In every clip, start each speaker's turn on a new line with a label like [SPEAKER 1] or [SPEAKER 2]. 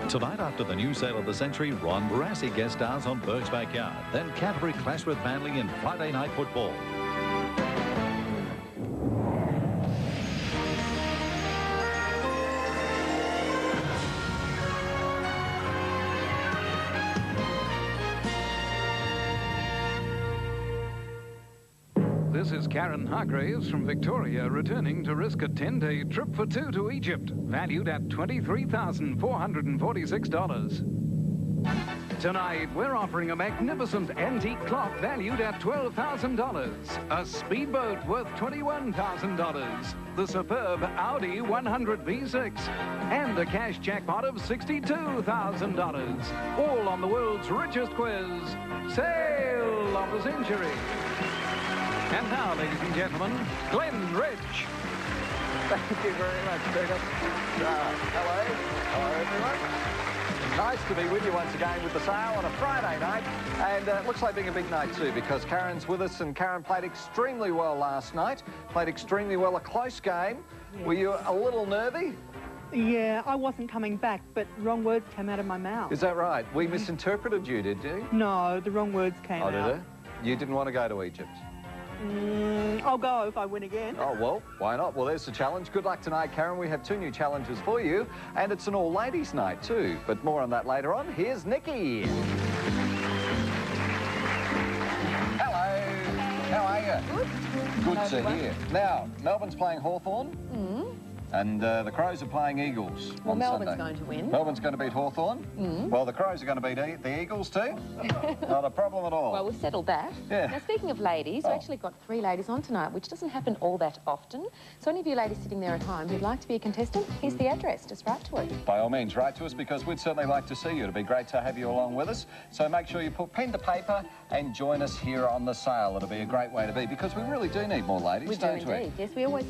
[SPEAKER 1] Tonight, after the new sale of the century, Ron Barassi guest stars on Burke's Backyard. Then Canterbury clash with Manly in Friday night football.
[SPEAKER 2] This is Caryn Hargraves from Victoria, returning to risk a 10-day trip for two to Egypt, valued at $23,446. Tonight, we're offering a magnificent antique clock valued at $12,000, a speedboat worth $21,000, the superb Audi 100 V6, and a cash jackpot of $62,000, all on the world's richest quiz, Sale of the Century. And now, ladies and gentlemen, Glenn Rich.
[SPEAKER 3] Thank you very much, Peter. Hello. Hello, everyone. Nice to be with you once again with the sale on a Friday night. And it looks like being a big night too, because Caryn's with us, and Caryn played extremely well last night. Played extremely well, a close game. Yes. Were you a little nervy?
[SPEAKER 4] Yeah, I wasn't coming back, but wrong words came out of my mouth.
[SPEAKER 3] Is that right? We misinterpreted you, did you?
[SPEAKER 4] No, the wrong words came out.
[SPEAKER 3] Oh, did it? You didn't want to go to Egypt?
[SPEAKER 4] I'll go if I win again.
[SPEAKER 3] Oh, well, why not? Well, there's the challenge. Good luck tonight, Caryn. We have two new challenges for you, and it's an all-ladies night too. But more on that later on. Here's Nicky. Hello. How are you? Good to hear. Now, Melbourne's playing Hawthorn. And the Crows are playing Eagles on
[SPEAKER 5] Melbourne's
[SPEAKER 3] Sunday.
[SPEAKER 5] going to win.
[SPEAKER 3] Melbourne's going to beat Hawthorn. Well, the Crows are going to beat the Eagles too. Not a problem at all.
[SPEAKER 5] Well, we've settled that.
[SPEAKER 3] Yeah.
[SPEAKER 5] Now, speaking of ladies, we've actually got 3 ladies on tonight, which doesn't happen all that often. So any of you ladies sitting there at home who'd like to be a contestant, here's the address. Just write to it.
[SPEAKER 3] By all means, write to us, because we'd certainly like to see you. It'd be great to have you along with us. So make sure you put pen to paper and join us here on the sale. It'll be a great way to be, because we really do need more ladies, don't we?
[SPEAKER 5] We do indeed. Yes, we always...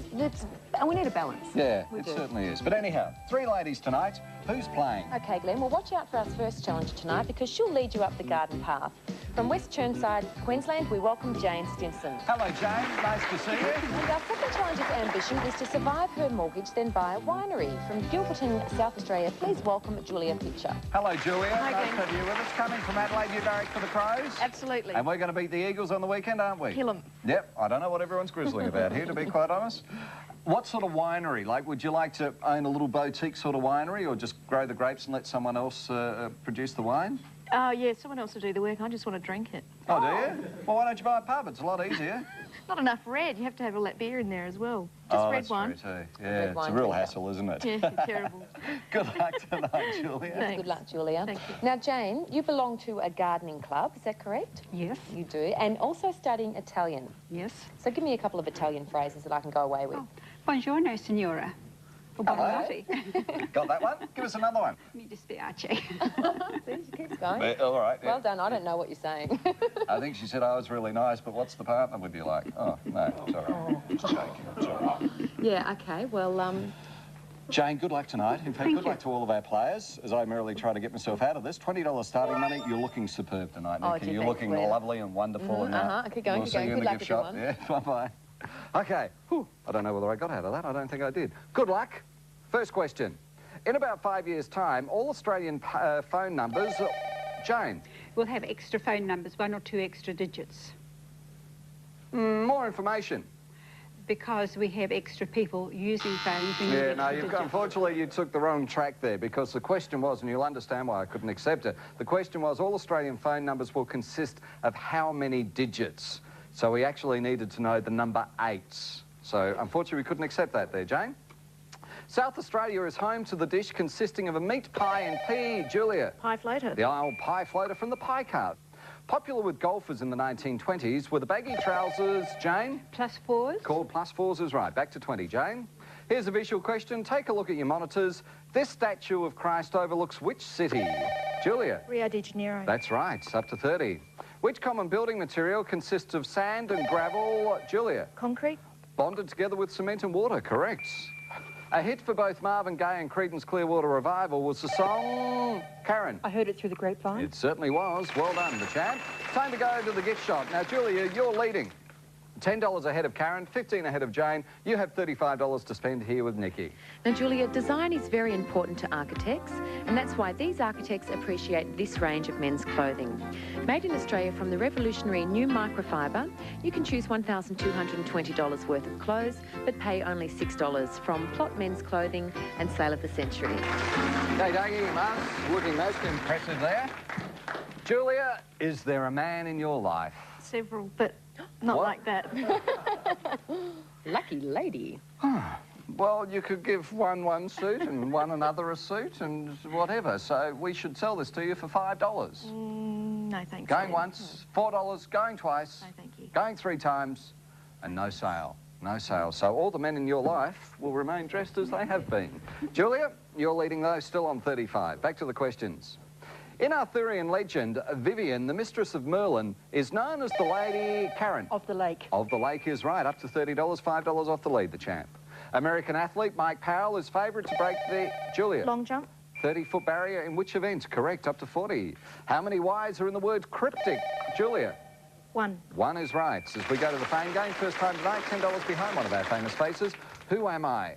[SPEAKER 5] And we need a balance.
[SPEAKER 3] Yeah, it certainly is. But anyhow, 3 ladies tonight. Who's playing?
[SPEAKER 5] OK, Glenn, well, watch out for our first challenge tonight, because she'll lead you up the garden path. From West Chirnside, Queensland, we welcome Jane Stinson.
[SPEAKER 3] Hello, Jane. Nice to see you.
[SPEAKER 5] And our second challenge's ambition is to survive her mortgage, then buy a winery. From Gilberton, South Australia, please welcome Julia Pitcher.
[SPEAKER 3] Hello, Julia.
[SPEAKER 5] Hi,
[SPEAKER 3] nice
[SPEAKER 5] Glenn.
[SPEAKER 3] to have you with us. Coming from Adelaide, you direct for the Crows?
[SPEAKER 5] Absolutely.
[SPEAKER 3] And we're going to beat the Eagles on the weekend, aren't we?
[SPEAKER 5] Kill 'em.
[SPEAKER 3] Yep. I don't know what everyone's grizzling about here, to be quite honest. What sort of winery? Like, would you like to own a little boutique sort of winery, or just grow the grapes and let someone else produce the wine?
[SPEAKER 6] Yeah, someone else will do the work. I just want to drink it.
[SPEAKER 3] Oh, do you? Well, why don't you buy a pub? It's a lot easier.
[SPEAKER 6] Not enough red. You have to have all that beer in there as well. Just red
[SPEAKER 3] that's
[SPEAKER 6] wine.
[SPEAKER 3] True too. Yeah, it's a real hassle, isn't it?
[SPEAKER 6] Yeah, terrible.
[SPEAKER 3] Good luck tonight, Julia.
[SPEAKER 6] Thanks.
[SPEAKER 5] Good luck, Julia.
[SPEAKER 6] Thank you.
[SPEAKER 5] Now, Jane, you belong to a gardening club, is that correct?
[SPEAKER 6] Yes.
[SPEAKER 5] You do, and also studying Italian.
[SPEAKER 6] Yes.
[SPEAKER 5] So give me a couple of Italian phrases that I can go away with.
[SPEAKER 6] Oh, buongiorno, signora. Or buonanotte.
[SPEAKER 3] Got that one? Give us another one.
[SPEAKER 6] Mi dispiace.
[SPEAKER 5] See, she keeps going.
[SPEAKER 3] All right. Yeah.
[SPEAKER 5] Well done. I don't know what you're saying.
[SPEAKER 3] I think she said I was really nice, but what's the partner with you like? Oh, no, sorry. Just joking. Sorry.
[SPEAKER 5] Yeah, OK. Well,
[SPEAKER 3] Jane, good luck tonight. In fact, good luck to all of our players, as I merrily try to get myself out of this. $20 starting money. You're looking superb tonight, Nicky. You're looking lovely and wonderful. And
[SPEAKER 5] keep going,
[SPEAKER 3] we'll see you in
[SPEAKER 5] good
[SPEAKER 3] the
[SPEAKER 5] luck,
[SPEAKER 3] gift shop.
[SPEAKER 5] everyone.
[SPEAKER 3] Yeah, bye-bye. OK. Whew. I don't know whether I got out of that. I don't think I did. Good luck. First question. In about 5 years' time, all Australian phone numbers... Jane?
[SPEAKER 6] We'll have extra phone numbers, 1 or 2 extra digits.
[SPEAKER 3] More information.
[SPEAKER 6] Because we have extra people using phones.
[SPEAKER 3] Yeah, no, unfortunately you took the wrong track there, because the question was, and you'll understand why I couldn't accept it, the question was all Australian phone numbers will consist of how many digits? So we actually needed to know the number 8. So unfortunately we couldn't accept that there, Jane. South Australia is home to the dish consisting of a meat pie and pea. Julia?
[SPEAKER 6] Pie floater.
[SPEAKER 3] The old pie floater from the pie cart. Popular with golfers in the 1920s were the baggy trousers, Jane?
[SPEAKER 6] +4s.
[SPEAKER 3] Called +4s is right. Back to 20, Jane. Here's a visual question. Take a look at your monitors. This statue of Christ overlooks which city? Julia?
[SPEAKER 6] Rio de Janeiro.
[SPEAKER 3] That's right. Up to 30. Which common building material consists of sand and gravel? Julia?
[SPEAKER 6] Concrete.
[SPEAKER 3] Bonded together with cement and water. Correct. A hit for both Marvin Gaye and Creedence Clearwater Revival was the song... Caryn?
[SPEAKER 4] I heard it through the grapevine.
[SPEAKER 3] It certainly was. Well done, the champ. Time to go to the gift shop. Now, Julia, you're leading. $10 ahead of Caryn, 15 ahead of Jane. You have $35 to spend here with Nicky.
[SPEAKER 5] Now, Julia, design is very important to architects, and that's why these architects appreciate this range of men's clothing. Made in Australia from the revolutionary new microfiber, you can choose $1,220 worth of clothes, but pay only $6 from Plot Men's Clothing and Sale of the Century.
[SPEAKER 3] Okay, Dougie, Mars, looking most impressive there. Julia, is there a man in your life?
[SPEAKER 6] Several, but not
[SPEAKER 3] What?
[SPEAKER 6] like that.
[SPEAKER 5] Lucky lady.
[SPEAKER 3] Well, you could give one suit and one another a suit and whatever. So we should sell this to you for $5.
[SPEAKER 6] No, thanks.
[SPEAKER 3] Going
[SPEAKER 6] Dad.
[SPEAKER 3] once, $4, going twice,
[SPEAKER 6] No, thank you.
[SPEAKER 3] going 3 times, and no sale. No sale. So all the men in your life will remain dressed as they have been. Julia, you're leading those still on 35. Back to the questions. In Arthurian legend, Vivian, the mistress of Merlin, is known as the Lady Caryn.
[SPEAKER 4] Of the lake.
[SPEAKER 3] Of the Lake is right. Up to $30, $5 off the lead, the champ. American athlete Mike Powell is favourite to break the... Julia.
[SPEAKER 6] Long jump.
[SPEAKER 3] 30-foot barrier in which event? Correct, up to 40. How many Y's are in the word cryptic? Julia.
[SPEAKER 6] 1.
[SPEAKER 3] 1 is right. As we go to the fame game, first time tonight, $10 behind one of our famous faces. Who am I?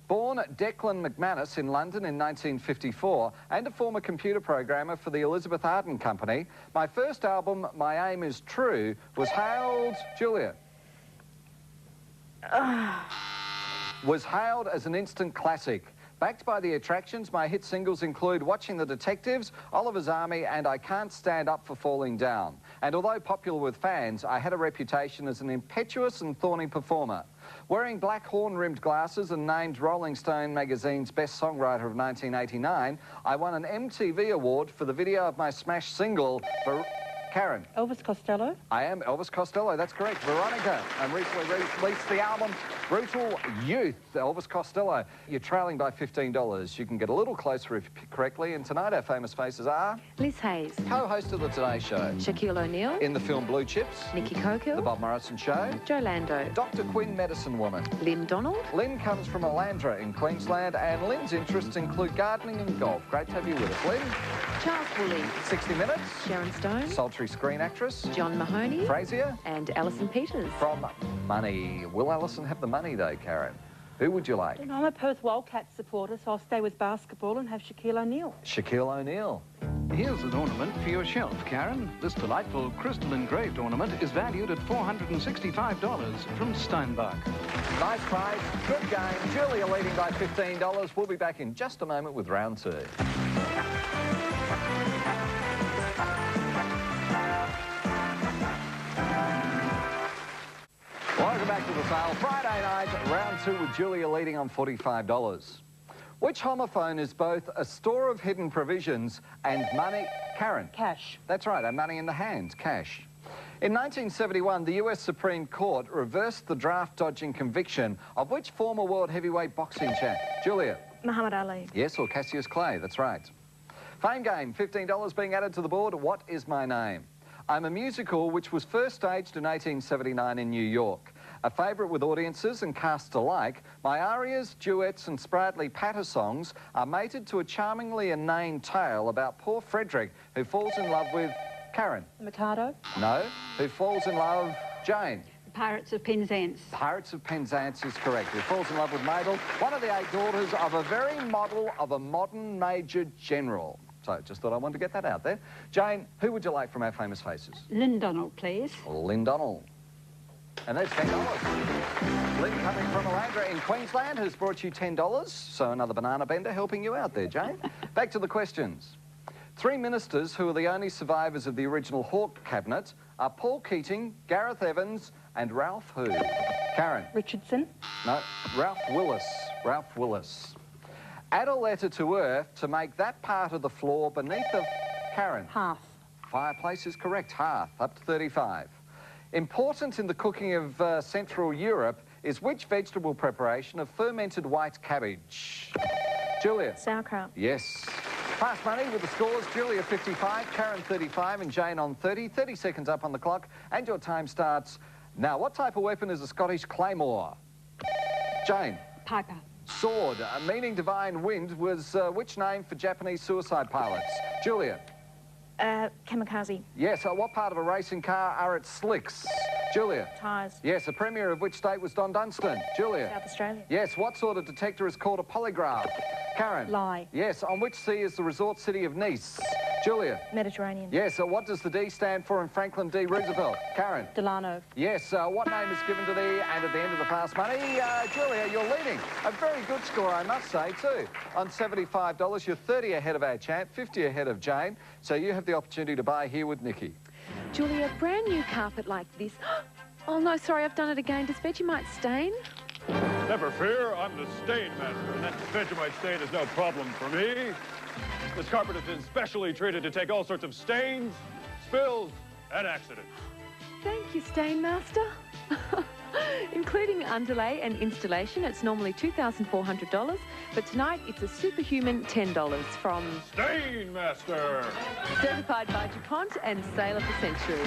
[SPEAKER 3] Born Declan McManus in London in 1954 and a former computer programmer for the Elizabeth Arden Company, my first album, My Aim Is True, was hailed... Julia. Was hailed as an instant classic. Backed by the attractions, my hit singles include Watching the Detectives, Oliver's Army, and I Can't Stand Up for Falling Down. And although popular with fans, I had a reputation as an impetuous and thorny performer. Wearing black horn-rimmed glasses and named Rolling Stone magazine's Best Songwriter of 1989, I won an MTV award for the video of my smash single for... Caryn.
[SPEAKER 4] Elvis Costello.
[SPEAKER 3] I am Elvis Costello, that's correct. Veronica, and recently released the album Brutal Youth, Elvis Costello. You're trailing by $15. You can get a little closer if you pick correctly, and tonight our famous faces are...
[SPEAKER 5] Liz Hayes.
[SPEAKER 3] Co-host of the Today Show.
[SPEAKER 5] Shaquille O'Neal.
[SPEAKER 3] In the film Blue Chips.
[SPEAKER 5] Nicky
[SPEAKER 3] The
[SPEAKER 5] Cokill.
[SPEAKER 3] Bob Morrison Show.
[SPEAKER 5] Joe Lando.
[SPEAKER 3] Dr. Quinn, Medicine Woman.
[SPEAKER 5] Lynn Donald.
[SPEAKER 3] Lynn comes from Alandra in Queensland, and Lynn's interests include gardening and golf. Great to have you with us, Lynn.
[SPEAKER 5] Charles Woolley.
[SPEAKER 3] 60 Minutes.
[SPEAKER 5] Sharon Stone.
[SPEAKER 3] Sultry screen actress.
[SPEAKER 5] John Mahoney.
[SPEAKER 3] Frazier.
[SPEAKER 5] And Alison Peters.
[SPEAKER 3] From Money. Will Alison have the money, though, Caryn? Who would you like?
[SPEAKER 4] I'm a Perth Wildcats supporter, so I'll stay with basketball and have Shaquille O'Neal.
[SPEAKER 3] Shaquille O'Neal.
[SPEAKER 2] Here's an ornament for your shelf, Caryn. This delightful crystal engraved ornament is valued at $465 from Steinbach.
[SPEAKER 3] Nice prize, good game. Julia leading by $15. We'll be back in just a moment with round 2. Welcome back to the sale. Friday night, round 2 with Julia leading on $45. Which homophone is both a store of hidden provisions and money? Caryn.
[SPEAKER 4] Cash.
[SPEAKER 3] That's right, and money in the hand, cash. In 1971, the US Supreme Court reversed the draft-dodging conviction of which former world heavyweight boxing champ? Julia.
[SPEAKER 6] Muhammad Ali.
[SPEAKER 3] Yes, or Cassius Clay, that's right. Fame game, $15 being added to the board. What is my name? I'm a musical which was first staged in 1879 in New York. A favourite with audiences and casts alike, my arias, duets and sprightly patter songs are mated to a charmingly inane tale about poor Frederick who falls in love with... Caryn.
[SPEAKER 4] Mikado.
[SPEAKER 3] No. Who falls in love... Jane.
[SPEAKER 6] Pirates of Penzance.
[SPEAKER 3] Pirates of Penzance is correct. Who falls in love with Mabel, one of the 8 daughters of a very model of a modern Major General. So just thought I wanted to get that out there. Jane, who would you like from our famous faces?
[SPEAKER 6] Lynn Donald, please.
[SPEAKER 3] Lynn Donald. And there's $10. Lynn coming from Alandra in Queensland has brought you $10. So another banana bender helping you out there, Jane. Back to the questions. 3 ministers who are the only survivors of the original Hawke cabinet are Paul Keating, Gareth Evans and Ralph who? Caryn.
[SPEAKER 4] Richardson.
[SPEAKER 3] No, Ralph Willis. Ralph Willis. Add a letter to Earth to make that part of the floor beneath the... Caryn.
[SPEAKER 4] Hearth.
[SPEAKER 3] Fireplace is correct. Hearth, up to 35. Important in the cooking of Central Europe is which vegetable preparation of fermented white cabbage? Julia.
[SPEAKER 6] Sauerkraut.
[SPEAKER 3] Yes. Fast money with the scores. Julia 55, Caryn 35 and Jane on 30. 30 seconds up on the clock and your time starts now. What type of weapon is a Scottish claymore? Jane.
[SPEAKER 6] Piper.
[SPEAKER 3] Sword, meaning divine wind, was which name for Japanese suicide pilots? Julia.
[SPEAKER 6] Kamikaze.
[SPEAKER 3] Yes, what part of a racing car are its slicks? Julia.
[SPEAKER 7] Tyres.
[SPEAKER 3] Yes, the Premier of which state was Don Dunstan? Julia.
[SPEAKER 7] South Australia.
[SPEAKER 3] Yes, what sort of detector is called a polygraph? Caryn.
[SPEAKER 4] Lie.
[SPEAKER 3] Yes, on which sea is the resort city of Nice? Julia.
[SPEAKER 7] Mediterranean.
[SPEAKER 3] Yes, what does the D stand for in Franklin D. Roosevelt? Caryn.
[SPEAKER 4] Delano.
[SPEAKER 3] Yes, what name is given to thee and at the end of the fast money? Julia, you're leading. A very good score, I must say, too. On $75, you're 30 ahead of our champ, 50 ahead of Jane, so you have the opportunity to buy here with Nicky.
[SPEAKER 5] Julia, a brand new carpet like this. Oh, no, sorry, I've done it again. Does Vegemite stain?
[SPEAKER 8] Never fear, I'm the stain master, and that Vegemite stain is no problem for me. This carpet has been specially treated to take all sorts of stains, spills, and accidents.
[SPEAKER 5] Thank you, Stain Master. Including underlay and installation, it's normally $2,400, but tonight it's a superhuman $10 from
[SPEAKER 8] Stain Master!
[SPEAKER 5] Certified by DuPont and Sale of the Century.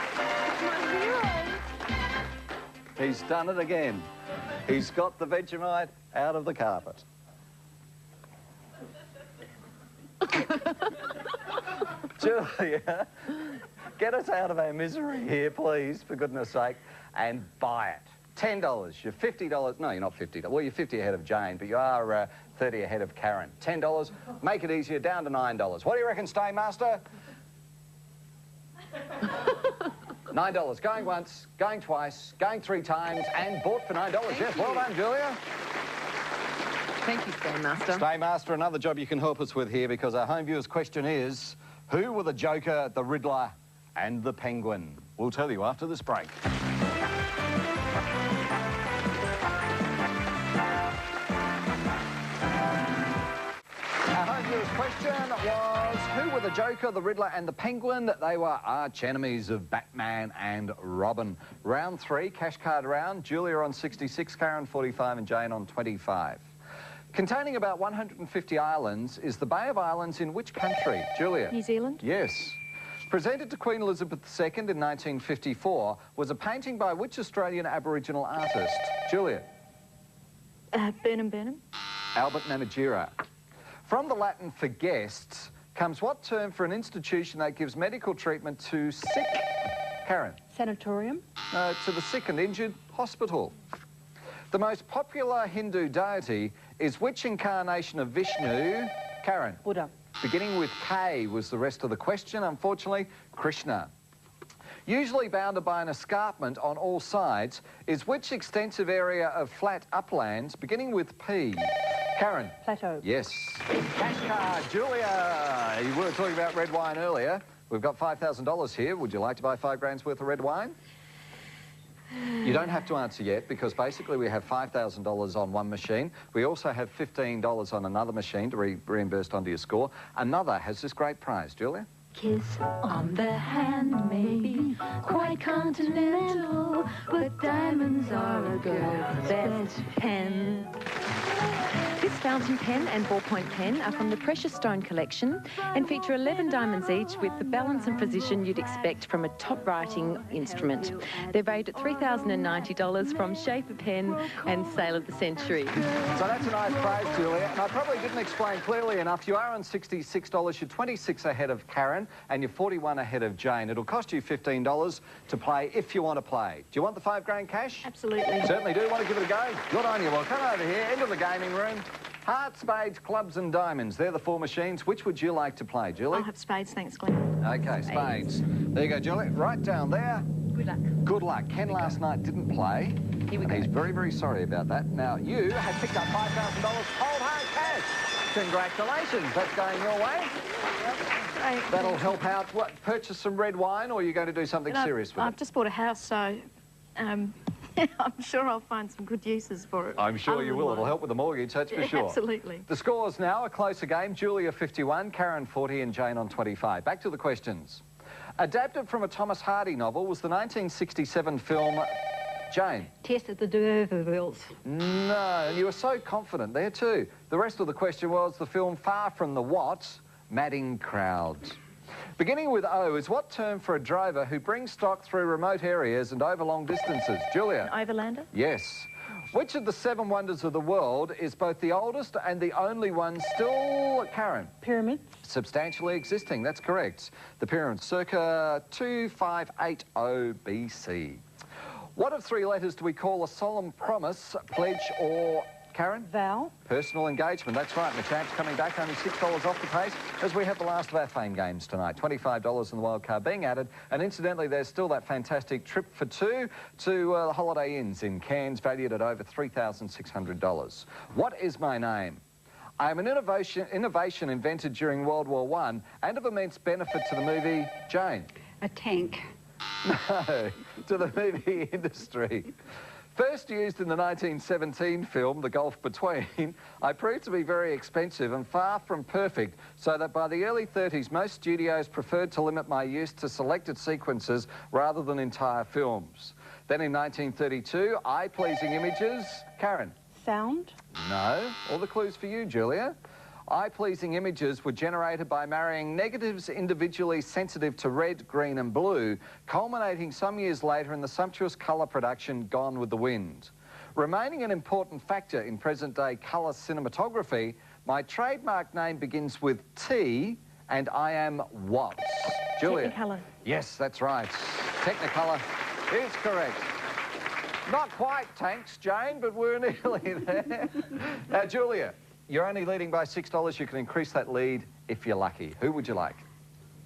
[SPEAKER 5] It's my hero.
[SPEAKER 3] He's done it again. He's got the Vegemite out of the carpet. Julia, get us out of our misery here, please, for goodness sake, and buy it. $10. You're $50. No, you're not $50. Well, you're 50 ahead of Jane, but you are 30 ahead of Caryn. $10. Make it easier, down to $9. What do you reckon, Stain Master? $9. Going once, going twice, going 3 times, and bought for $9. Yes, well done, Julia.
[SPEAKER 5] Thank you, Stain Master.
[SPEAKER 3] Stain Master, another job you can help us with here, because our home viewers' question is, who were the Joker, the Riddler, and the Penguin? We'll tell you after this break. Our home viewers' question was, who were the Joker, the Riddler, and the Penguin? They were arch enemies of Batman and Robin. Round 3, cash card round. Julia on 66, Caryn 45, and Jane on 25. Containing about 150 islands is the Bay of Islands in which country? Julia?
[SPEAKER 7] New Zealand.
[SPEAKER 3] Yes. Presented to Queen Elizabeth II in 1954, was a painting by which Australian Aboriginal artist? Julia?
[SPEAKER 7] Burnham.
[SPEAKER 3] Albert Namatjira. From the Latin for guests comes what term for an institution that gives medical treatment to sick? Caryn?
[SPEAKER 4] Sanatorium.
[SPEAKER 3] To the sick and injured, hospital. The most popular Hindu deity is which incarnation of Vishnu? Caryn?
[SPEAKER 4] Buddha.
[SPEAKER 3] Beginning with K was the rest of the question, unfortunately, Krishna. Usually bounded by an escarpment on all sides is which extensive area of flat uplands, beginning with P? Caryn?
[SPEAKER 4] Plateau.
[SPEAKER 3] Yes. Cash card, Julia. You were talking about red wine earlier. We've got $5,000 here. Would you like to buy 5 grand's worth of red wine? You don't have to answer yet, because basically we have $5,000 on one machine. We also have $15 on another machine to reimbursed onto your score. Another has this great prize. Julia?
[SPEAKER 9] Kiss on the hand may be quite continental, but diamonds are a girl's best pen.
[SPEAKER 5] This fountain pen and ballpoint pen are from the Precious Stone collection and feature 11 diamonds each with the balance and precision you'd expect from a top writing instrument. They're valued at $3,090 from Schaefer Pen and Sale of the Century.
[SPEAKER 3] So that's a nice prize, Julia. And I probably didn't explain clearly enough. You are on $66. You're 26 ahead of Caryn and you're 41 ahead of Jane. It'll cost you $15 to play if you want to play. Do you want the 5 grand cash?
[SPEAKER 7] Absolutely.
[SPEAKER 3] Certainly do. Want to give it a go? Good on you. Well, come over here into the gaming room. Hearts, spades, clubs and diamonds. They're the 4 machines. Which would you like to play, Julie?
[SPEAKER 7] I'll have spades, thanks, Glenn.
[SPEAKER 3] OK, spades. There you go, Julie. Right down there.
[SPEAKER 5] Good luck.
[SPEAKER 3] Good luck. Ken last night didn't play.
[SPEAKER 5] Here we go.
[SPEAKER 3] He's very, very sorry about that. Now, you have picked up $5,000 cold hard cash. Congratulations. That's going your way.
[SPEAKER 7] Great.
[SPEAKER 3] That'll help out. What, purchase some red wine, or are you going to do something serious with
[SPEAKER 7] I've
[SPEAKER 3] it?
[SPEAKER 7] just bought a house, so I'm sure I'll find some good uses for it.
[SPEAKER 3] I'm sure you will. It'll help with the mortgage, that's for sure.
[SPEAKER 7] Absolutely.
[SPEAKER 3] The scores now, a closer game. Julia 51, Caryn 40 and Jane on 25. Back to the questions. Adapted from a Thomas Hardy novel was the 1967 film Jane.
[SPEAKER 6] Test at the D'Urbervilles.
[SPEAKER 3] No, and you were so confident there too. The rest of the question was the film Far From the What, Madding Crowds. Beginning with O is what term for a drover who brings stock through remote areas and over long distances? Julia?
[SPEAKER 7] An overlander?
[SPEAKER 3] Yes. Which of the 7 wonders of the world is both the oldest and the only one still, Caryn?
[SPEAKER 4] Pyramids.
[SPEAKER 3] Substantially existing, that's correct. The pyramids, circa 2580 BC. What of 3 letters do we call a solemn promise, pledge, or, Caryn?
[SPEAKER 4] Vow.
[SPEAKER 3] Personal engagement, that's right. And the champ's coming back, only $6 off the pace, as we have the last of our fame games tonight. $25 in the wild card being added. And incidentally, there's still that fantastic trip for 2 to the Holiday Inns in Cairns, valued at over $3,600. What is my name? I am an innovation invented during World War I and of immense benefit to the movie, Jane.
[SPEAKER 6] A tank.
[SPEAKER 3] No, to the movie industry. First used in the 1917 film, The Gulf Between, I proved to be very expensive and far from perfect, so that by the early 30s, most studios preferred to limit my use to selected sequences rather than entire films. Then in 1932, eye-pleasing images. Caryn?
[SPEAKER 4] Sound.
[SPEAKER 3] No. All the clues for you, Julia. Eye-pleasing images were generated by marrying negatives individually sensitive to red, green and blue, culminating some years later in the sumptuous colour production Gone with the Wind. Remaining an important factor in present-day colour cinematography, my trademark name begins with T, and I am what? Julia?
[SPEAKER 4] Technicolor.
[SPEAKER 3] Yes, that's right. Technicolor is correct. Not quite, thanks, Jane, but we're nearly there. Now, Julia, you're only leading by $6. You can increase that lead if you're lucky. Who would you like?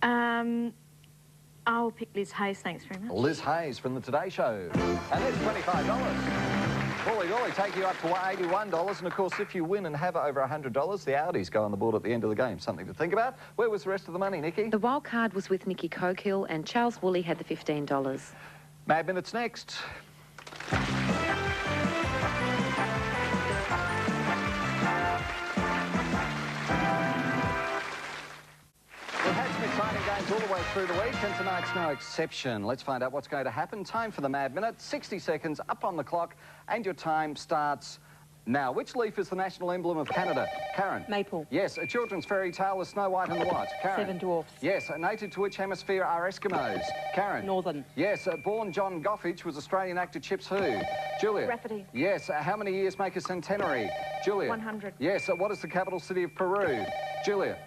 [SPEAKER 7] I'll pick Liz Hayes, thanks very much.
[SPEAKER 3] Liz Hayes from the Today Show. And there's $25. Will take you up to $81. And, of course, if you win and have over $100, the Audis go on the board at the end of the game. Something to think about. Where was the rest of the money, Nicky?
[SPEAKER 5] The wild card was with Nicky Cokehill and Charles Woolley had the $15.
[SPEAKER 3] Mad Minutes next. We've had some exciting games all the way through the week, and tonight's no exception. Let's find out what's going to happen. Time for the Mad Minute. 60 seconds up on the clock, and your time starts now. Which leaf is the national emblem of Canada? Caryn?
[SPEAKER 4] Maple.
[SPEAKER 3] Yes. A children's fairy tale with Snow White and the What? Caryn?
[SPEAKER 4] 7 Dwarfs.
[SPEAKER 3] Yes. Native to which hemisphere are Eskimos? Caryn?
[SPEAKER 4] Northern.
[SPEAKER 3] Yes. Born John Goffich was Australian actor Chips who? Julia?
[SPEAKER 7] Rafferty.
[SPEAKER 3] Yes. How many years make a centenary? Julia?
[SPEAKER 7] 100.
[SPEAKER 3] Yes. What is the capital city of Peru? Julia?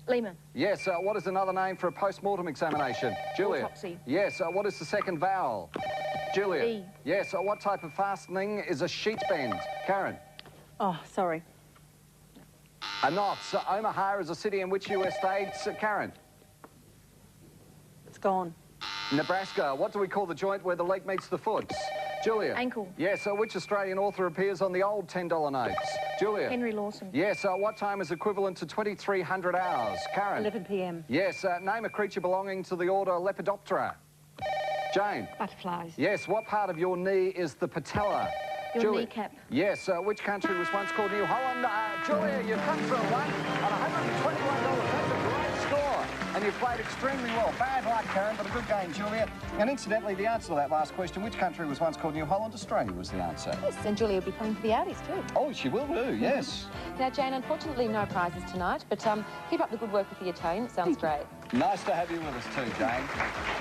[SPEAKER 7] Lima.
[SPEAKER 3] Yes. What is another name for a post-mortem examination? Julia?
[SPEAKER 7] Autopsy.
[SPEAKER 3] Yes. What is the second vowel? Julia?
[SPEAKER 7] E.
[SPEAKER 3] Yes. What type of fastening is a sheet bend? Caryn?
[SPEAKER 4] Oh, sorry.
[SPEAKER 3] A knot. Omaha is a city in which US states? Caryn?
[SPEAKER 4] It's gone.
[SPEAKER 3] Nebraska. What do we call the joint where the leg meets the foot? Julia?
[SPEAKER 7] Ankle.
[SPEAKER 3] Yes. Which Australian author appears on the old $10 notes? Julia?
[SPEAKER 7] Henry Lawson.
[SPEAKER 3] Yes. What time is equivalent to 2300 hours? Caryn?
[SPEAKER 4] 11 p.m.
[SPEAKER 3] Yes. Name a creature belonging to the order Lepidoptera. Jane?
[SPEAKER 6] Butterflies.
[SPEAKER 3] Yes. What part of your knee is the patella?
[SPEAKER 7] Your
[SPEAKER 3] Julia?
[SPEAKER 7] kneecap.
[SPEAKER 3] Yes. Which country was once called New Holland? Julia, you've come through one at $121. That's a great score. And you've played extremely well. Bad luck, Caryn, but a good game, Julia. And incidentally, the answer to that last question, which country was once called New Holland? Australia was the answer.
[SPEAKER 5] Yes, and Julia will be playing for the Audis too.
[SPEAKER 3] Oh, she will do, yes.
[SPEAKER 5] Now, Jane, unfortunately no prizes tonight, but keep up the good work with the Italian. It sounds great.
[SPEAKER 3] Nice to have you with us too, Jane.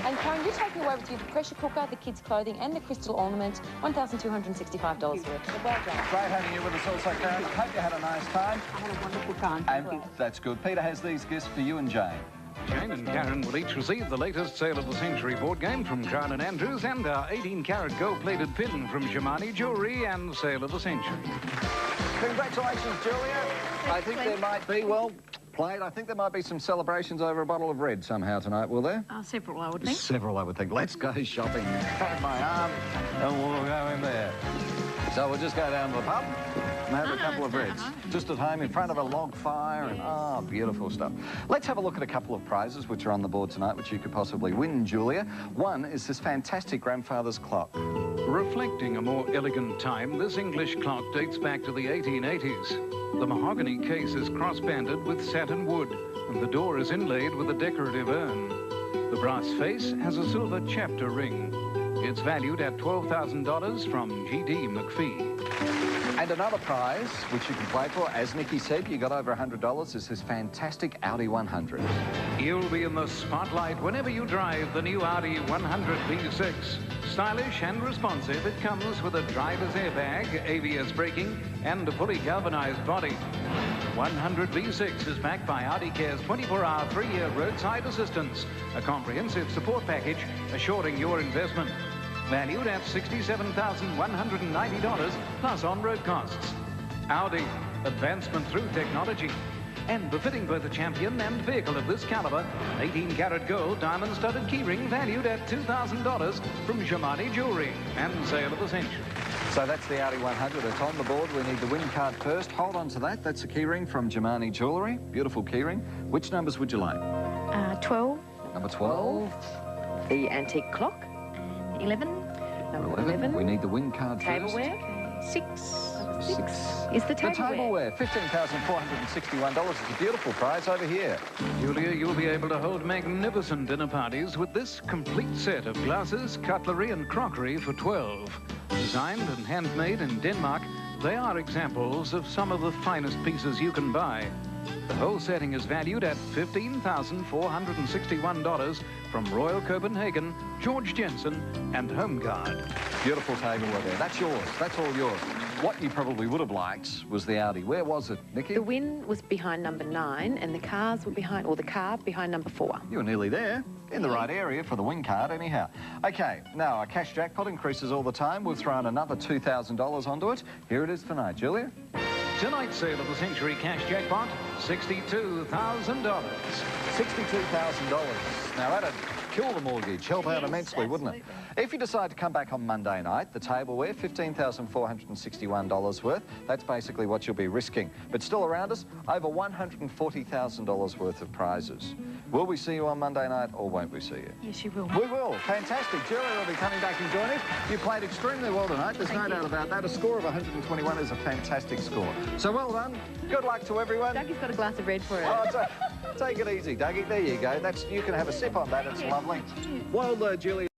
[SPEAKER 5] And Caryn, you're taking away with you the pressure cooker, the kids' clothing and the crystal ornament, $1,265 worth. Well done.
[SPEAKER 3] Great having you with us also, Caryn. I hope you had a nice time.
[SPEAKER 4] I had a wonderful time.
[SPEAKER 3] And that's good. Peter has these gifts for you and Jane.
[SPEAKER 2] Jane and Caryn will each receive the latest Sale of the Century board game from Crown & Andrews and our 18-carat gold-plated pin from Shimani Jewellery and Sale of the Century.
[SPEAKER 3] Congratulations, Julia. I think there might be, well played, I think there might be some celebrations over a bottle of red somehow tonight, will there?
[SPEAKER 7] Several, I would think.
[SPEAKER 3] Several, I would think. Let's go shopping. Take my arm and we'll go in there. So we'll just go down to the pub and have a couple of reds. Just at home in front of a log fire and, beautiful stuff. Let's have a look at a couple of prizes which are on the board tonight, which you could possibly win, Julia. One is this fantastic grandfather's clock.
[SPEAKER 2] Reflecting a more elegant time, this English clock dates back to the 1880s. The mahogany case is cross-banded with satin wood, and the door is inlaid with a decorative urn. The brass face has a silver chapter ring. It's valued at $12,000 from G.D. McPhee.
[SPEAKER 3] And another prize, which you can play for, as Nicky said, you got over $100, is this fantastic Audi 100.
[SPEAKER 2] You'll be in the spotlight whenever you drive the new Audi 100 V6. Stylish and responsive, it comes with a driver's airbag, ABS braking, and a fully galvanized body. 100 V6 is backed by Audi Care's 24-hour 3-year roadside assistance, a comprehensive support package assuring your investment. Valued at $67,190 plus on-road costs. Audi, advancement through technology. And befitting both a champion and vehicle of this caliber, 18-karat gold diamond-studded keyring valued at $2,000 from Shimani Jewellery and sale of the century.
[SPEAKER 3] So that's the Audi 100. It's on the board. We need the win card first. Hold on to that. That's a keyring from Shimani Jewellery. Beautiful keyring. Which numbers would you like?
[SPEAKER 7] 12.
[SPEAKER 3] Number 12.
[SPEAKER 5] The antique clock.
[SPEAKER 7] 11.
[SPEAKER 5] Number 11.
[SPEAKER 3] We need the win card first.
[SPEAKER 5] Tableware.
[SPEAKER 7] 6.
[SPEAKER 3] Six.
[SPEAKER 5] Is the
[SPEAKER 3] The
[SPEAKER 5] tableware.
[SPEAKER 3] tableware, $15,461. It's a beautiful prize over here.
[SPEAKER 2] Julia, you'll be able to hold magnificent dinner parties with this complete set of glasses, cutlery, and crockery for $12. Designed and handmade in Denmark, they are examples of some of the finest pieces you can buy. The whole setting is valued at $15,461 from Royal Copenhagen, George Jensen, and Home Guard.
[SPEAKER 3] Beautiful tableware there. That's yours. That's all yours. What you probably would have liked was the Audi. Where was it, Nicky?
[SPEAKER 5] The win was behind number 9, and the cars were behind, or the car behind number 4.
[SPEAKER 3] You were nearly there. In the right area for the win card, anyhow. OK, now our cash jackpot increases all the time. We've thrown another $2,000 onto it. Here it is tonight. Julia?
[SPEAKER 2] Tonight's sale of the century cash jackpot, $62,000.
[SPEAKER 3] $62,000. Now, that'd kill the mortgage, help out immensely, wouldn't it? If you decide to come back on Monday night, the tableware, $15,461 worth. That's basically what you'll be risking. But still around us, over $140,000 worth of prizes. Will we see you on Monday night or won't we see you?
[SPEAKER 7] Yes, you will.
[SPEAKER 3] We will. Fantastic. Julia will be coming back and joining us. You played extremely well tonight. There's no doubt about that. A score of 121 is a fantastic score. So well done. Good luck to everyone.
[SPEAKER 5] Dougie's got a glass of red for it.
[SPEAKER 3] Oh, take it easy, Dougie. There you go. You can have a sip on that. It's lovely. Well, Julia.